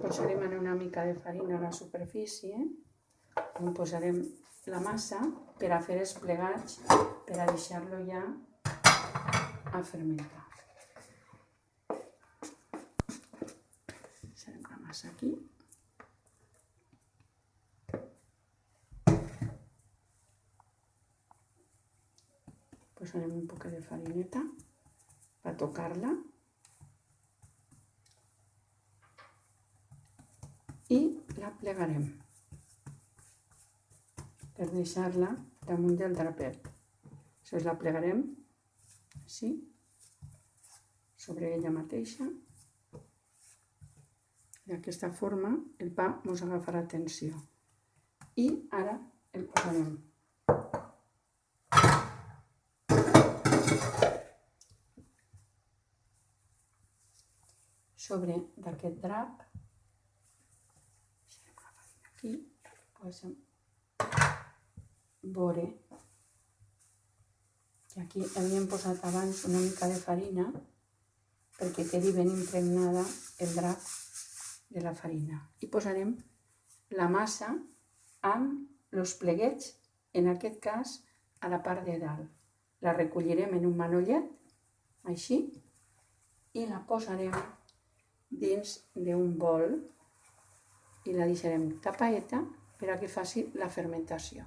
Posarem una mica de farina a la superfície, on posarem la massa per a fer els plegats, per a deixar-lo ja a fermentar. Posarem la massa aquí. Posarem un poc de farineta per tocar-la. I la plegarem per deixar-la damunt del drapet. Llavors la plegarem així, sobre ella mateixa. D'aquesta forma el pa ens agafarà tensió. I ara el posarem sobre d'aquest drap. Aquí podem veure que aquí havíem posat abans una mica de farina perquè quedi ben impregnada el drap de la farina. I posarem la massa amb els pleguets, en aquest cas a la part de dalt. La recollirem en un manollet, així, i la posarem dins d'un bol i la deixarem tapadeta per a que faci la fermentació.